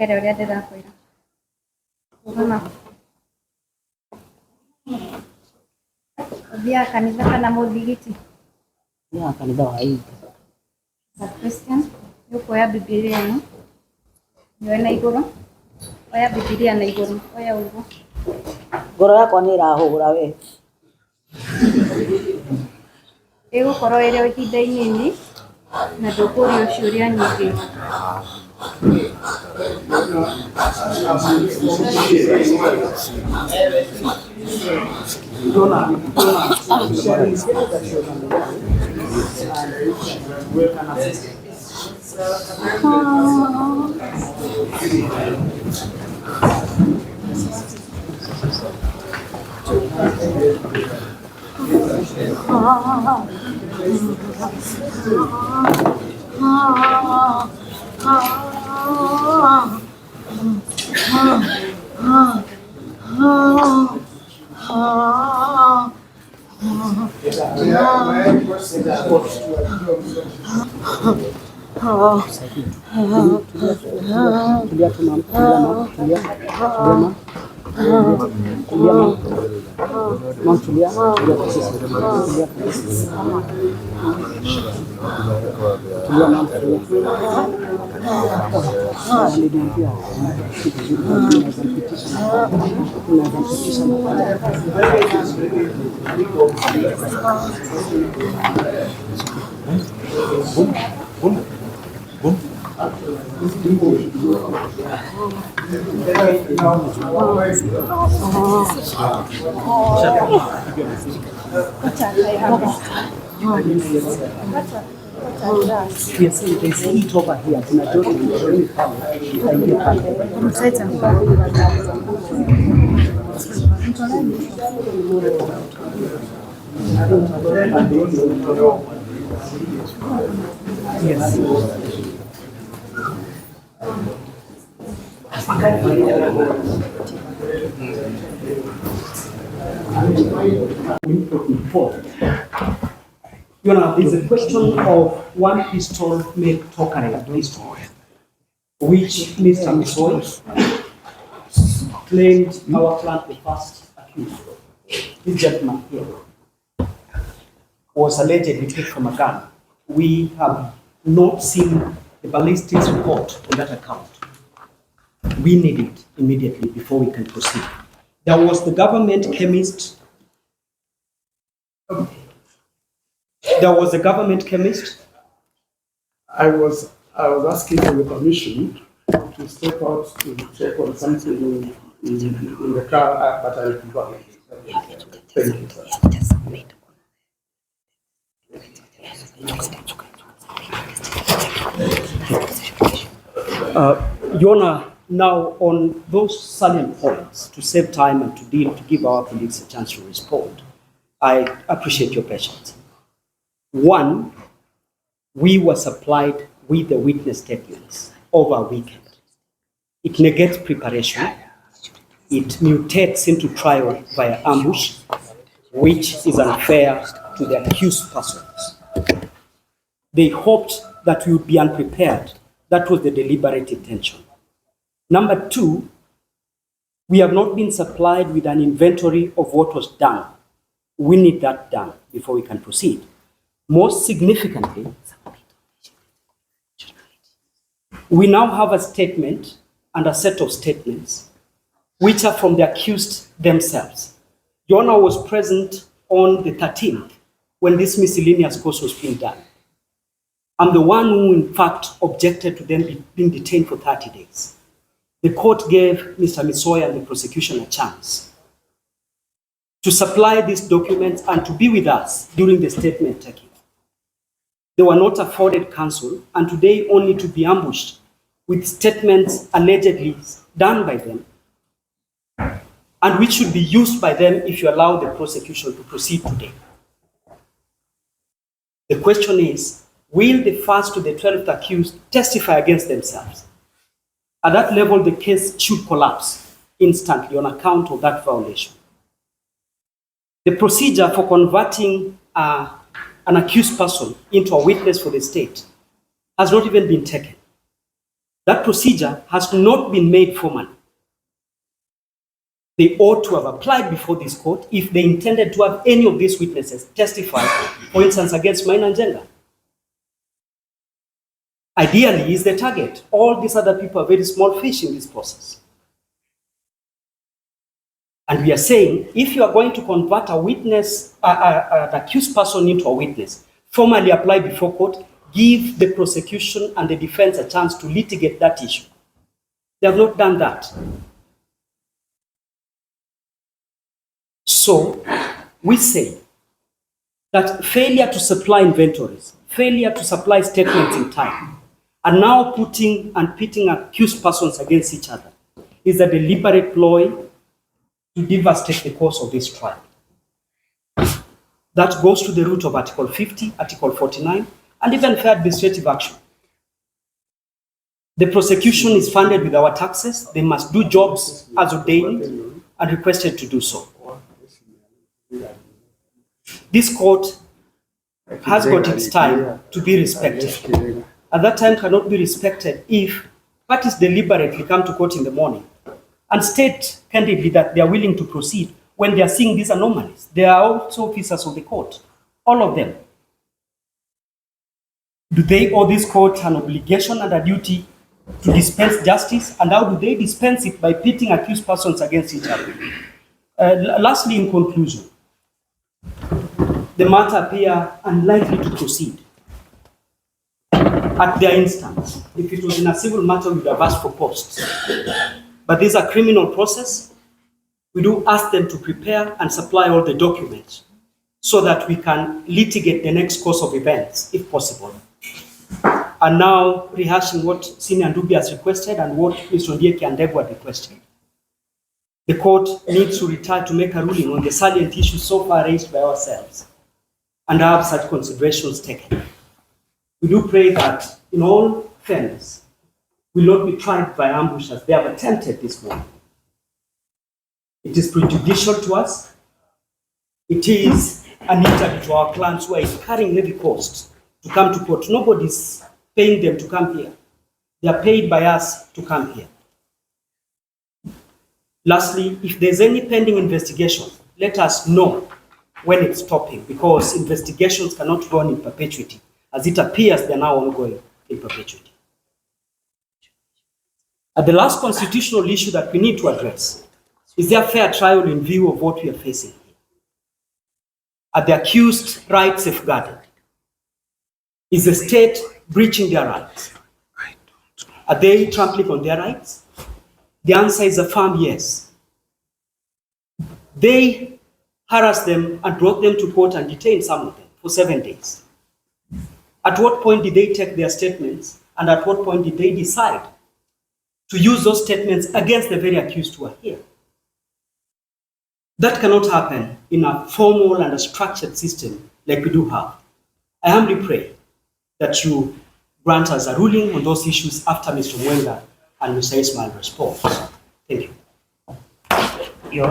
Kere uria ndirakwira. Mama. Dia kanitha kana muthigiti? Dia kanitha wa hii. Christian, yuko ya Biblia no? Ndio na iguru. Oya Biblia na iguru. Oya ugo. Ngoro yakwa ni irahura we. Igukorwo iri ihinda inini na ndukurio ciuria nyingi. Yes, there's heat over here. Yes. You know, there's a question of one pistol made Tokarev pistol, which Mr. Misoy claimed our client, the first accused, this gentleman here, was allegedly taken from a gun. We have not seen the ballistics report on that account. We need it immediately before we can proceed. There was the government chemist. There was a government chemist. I was asking for the permission to step out to check on something in the car, but I'll be back. Thank you, sir. Your Honor, now on those salient points, to save time and to give our colleagues a chance to respond, I appreciate your patience. One, we were supplied with the witness statements over a weekend. It negates preparation. It mutates into trial via ambush, which is unfair to the accused persons. They hoped that we would be unprepared. That was the deliberate intention. Number two, we have not been supplied with an inventory of what was done. We need that done before we can proceed. Most significantly, we now have a statement and a set of statements which are from the accused themselves. Your Honor was present on the 13th when this miscellaneous course was being done. I'm the one who, in fact, objected to them being detained for 30 days. The court gave Mr. Misoy and the prosecution a chance to supply these documents and to be with us during the statement taking. They were not afforded counsel, and today only to be ambushed with statements allegedly done by them, and which should be used by them if you allow the prosecution to proceed today. The question is, will the first to the 12th accused testify against themselves? At that level, the case should collapse instantly on account of that violation. The procedure for converting an accused person into a witness for the state has not even been taken. That procedure has not been made formally. They ought to have applied before this court if they intended to have any of these witnesses testify, for instance, against Maina and Njenga. Ideally, is the target. All these other people are very small fish in this process. And we are saying, if you are going to convert a witness, an accused person into a witness, formally apply before court, give the prosecution and the defense a chance to litigate that issue. They have not done that. So, we say that failure to supply inventories, failure to supply statements in time, and now putting and pitting accused persons against each other is a deliberate ploy to devastate the course of this trial. That goes to the root of Article 50, Article 49, and even fair administrative action. The prosecution is funded with our taxes. They must do jobs as ordained and requested to do so. This court has got its time to be respected. And that time cannot be respected if parties deliberately come to court in the morning and state candidly that they are willing to proceed when they are seeing these anomalies. They are also officers of the court, all of them. Do they owe this court an obligation and a duty to dispense justice? And how do they dispense it? By pitting accused persons against each other. Lastly, in conclusion, the matter appear unlikely to proceed at their instance. If it was in a civil matter, we would have asked for costs. But this is a criminal process. We do ask them to prepare and supply all the documents so that we can litigate the next course of events, if possible. And now, rehashing what Senior Ndubi has requested and what Mr. Ndieki and Degwa requested. The court needs to retire to make a ruling on the salient issues so far raised by ourselves and have such considerations taken. We do pray that, in all fairness, we will not be tried by ambush as they have attempted this morning. It is prejudicial to us. It is an injury to our clients who are incurring heavy costs to come to court. Nobody's paying them to come here. They are paid by us to come here. Lastly, if there's any pending investigation, let us know when it's stopping, because investigations cannot go on in perpetuity. As it appears, they're now ongoing in perpetuity. And the last constitutional issue that we need to address is there fair trial in view of what we are facing here? Are the accused rights safeguarded? Is the state breaching their rights? Are they trampling on their rights? The answer is a firm yes. They harassed them and brought them to court and detained some of them for 7 days. At what point did they take their statements, and at what point did they decide to use those statements against the very accused who are here? That cannot happen in a formal and a structured system like we do have. I humbly pray that you grant us a ruling on those issues after Mr. Njenga and Mr. Ismail respond. Thank you.